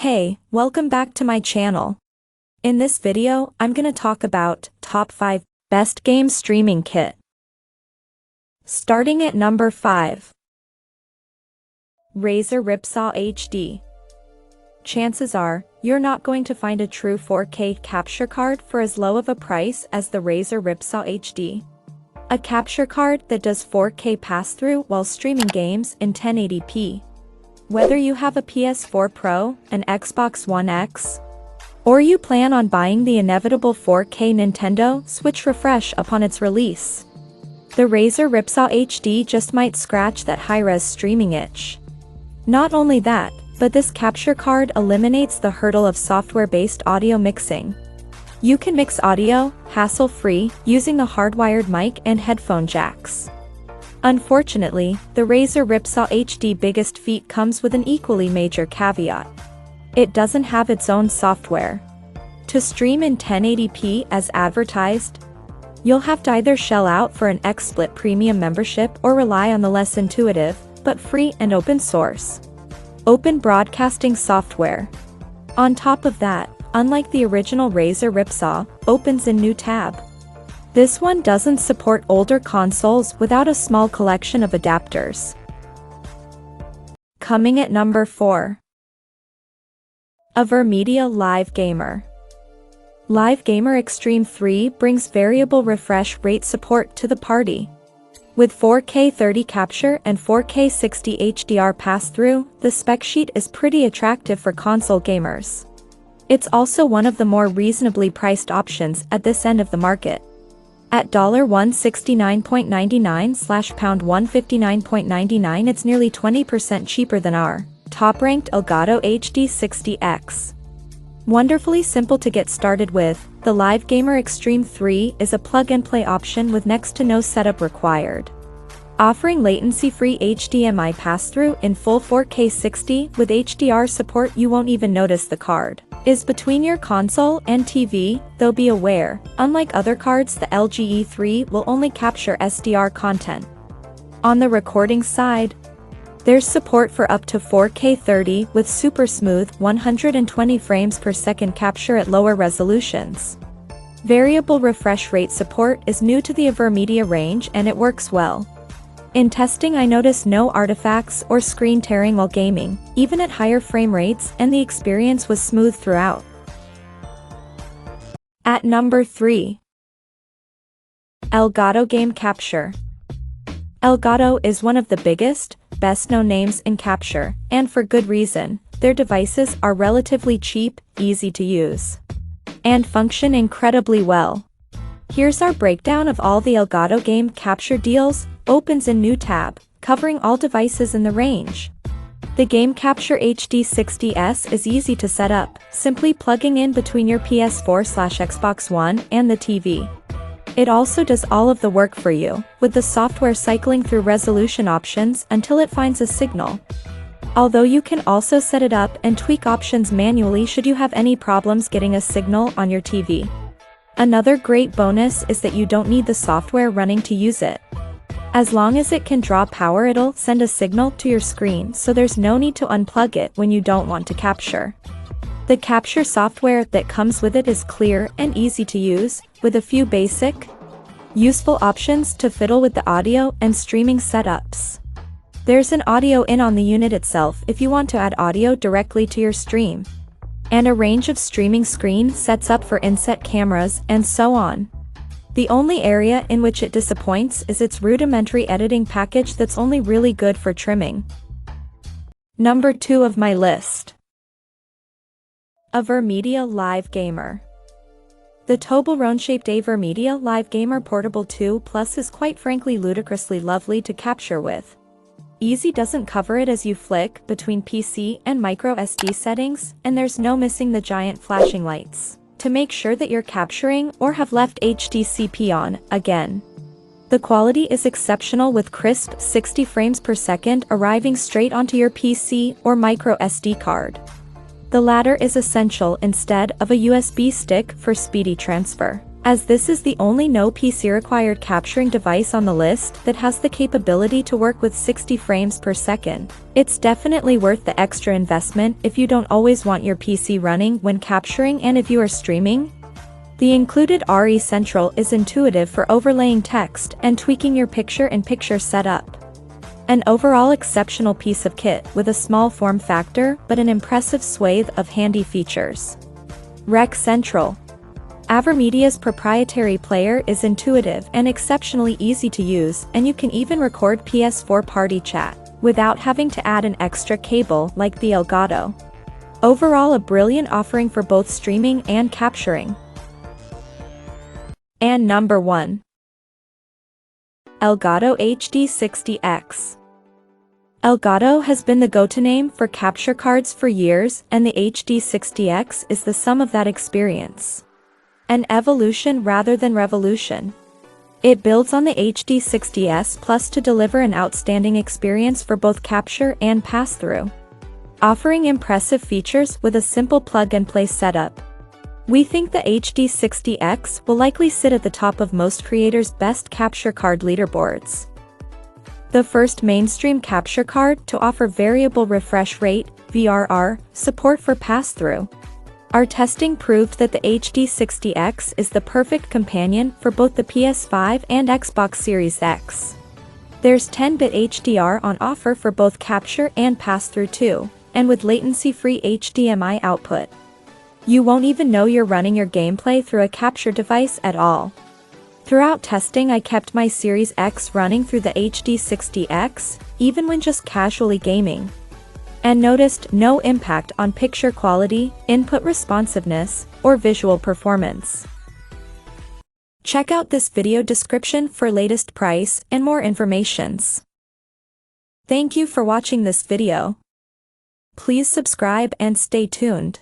Hey, welcome back to my channel. In this video, I'm gonna talk about top 5 best game streaming kit. Starting at number 5. Razer Ripsaw HD. Chances are, you're not going to find a true 4K capture card for as low of a price as the Razer Ripsaw HD. A capture card that does 4K pass-through while streaming games in 1080p. Whether you have a PS4 Pro, an Xbox One X, or you plan on buying the inevitable 4K Nintendo Switch refresh upon its release, the Razer Ripsaw HD just might scratch that high-res streaming itch. Not only that, but this capture card eliminates the hurdle of software-based audio mixing. You can mix audio, hassle-free, using the hardwired mic and headphone jacks. Unfortunately, the Razer Ripsaw HD biggest feat comes with an equally major caveat. It doesn't have its own software. To stream in 1080p as advertised, you'll have to either shell out for an XSplit premium membership or rely on the less intuitive, but free and open source Open Broadcasting software. On top of that, unlike the original Razer Ripsaw, opens in new tab. This one doesn't support older consoles without a small collection of adapters. Coming at number 4. Avermedia Live Gamer. Live Gamer Extreme 3 brings variable refresh rate support to the party. With 4K 30 capture and 4K 60 HDR pass-through, the spec sheet is pretty attractive for console gamers. It's also one of the more reasonably priced options at this end of the market. At $169.99/$159.99, it's nearly 20% cheaper than our top-ranked Elgato HD 60X. Wonderfully simple to get started with, the Live Gamer Extreme 3 is a plug-and-play option with next to no setup required. Offering latency-free HDMI pass-through in full 4K 60 with HDR support, you won't even notice the card is between your console and TV, though be aware, unlike other cards, the LG E3 will only capture SDR content. On the recording side, there's support for up to 4K 30 with super smooth 120 frames per second capture at lower resolutions. Variable refresh rate support is new to the Avermedia range and it works well. In testing, I noticed no artifacts or screen tearing while gaming, even at higher frame rates, and the experience was smooth throughout. At number 3. Elgato Game Capture. Elgato is one of the biggest, best-known names in capture, and for good reason. Their devices are relatively cheap, easy to use, and function incredibly well. Here's our breakdown of all the Elgato Game Capture deals. Opens in new tab, covering all devices in the range. The Game Capture HD 60S is easy to set up, simply plugging in between your PS4/Xbox One and the TV. It also does all of the work for you, with the software cycling through resolution options until it finds a signal. Although you can also set it up and tweak options manually should you have any problems getting a signal on your TV. Another great bonus is that you don't need the software running to use it. As long as it can draw power, it'll send a signal to your screen, so there's no need to unplug it when you don't want to capture. The capture software that comes with it is clear and easy to use, with a few basic, useful options to fiddle with the audio and streaming setups. There's an audio in on the unit itself if you want to add audio directly to your stream, and a range of streaming screen sets up for inset cameras and so on. The only area in which it disappoints is its rudimentary editing package that's only really good for trimming. Number 2 of my list. Avermedia Live Gamer. The Toblerone-shaped Avermedia Live Gamer Portable 2 Plus is quite frankly ludicrously lovely to capture with. Easy doesn't cover it as you flick between PC and micro SD settings, and there's no missing the giant flashing lights to make sure that you're capturing or have left HDCP on again. The quality is exceptional with crisp 60 frames per second arriving straight onto your PC or micro SD card. The latter is essential instead of a USB stick for speedy transfer. As this is the only no PC required capturing device on the list that has the capability to work with 60 frames per second, it's definitely worth the extra investment if you don't always want your PC running when capturing and if you are streaming. The included RE Central is intuitive for overlaying text and tweaking your picture-in-picture setup. An overall exceptional piece of kit with a small form factor but an impressive swathe of handy features. Rec Central. AverMedia's proprietary player is intuitive and exceptionally easy to use, and you can even record PS4 party chat without having to add an extra cable like the Elgato. Overall, a brilliant offering for both streaming and capturing. And number 1. Elgato HD60X. Elgato has been the go-to name for capture cards for years, and the HD60X is the sum of that experience. An evolution rather than revolution. It builds on the HD60S Plus to deliver an outstanding experience for both capture and pass-through, offering impressive features with a simple plug-and-play setup. We think the HD60X will likely sit at the top of most creators' best capture card leaderboards. The first mainstream capture card to offer variable refresh rate (VRR) support for pass-through. Our testing proved that the HD60X is the perfect companion for both the PS5 and Xbox Series X. There's 10-bit HDR on offer for both capture and pass-through too, and with latency-free HDMI output. You won't even know you're running your gameplay through a capture device at all. Throughout testing, I kept my Series X running through the HD60X, even when just casually gaming, and noticed no impact on picture quality, input responsiveness, or visual performance. Check out this video description for latest price and more informations. Thank you for watching this video. Please subscribe and stay tuned.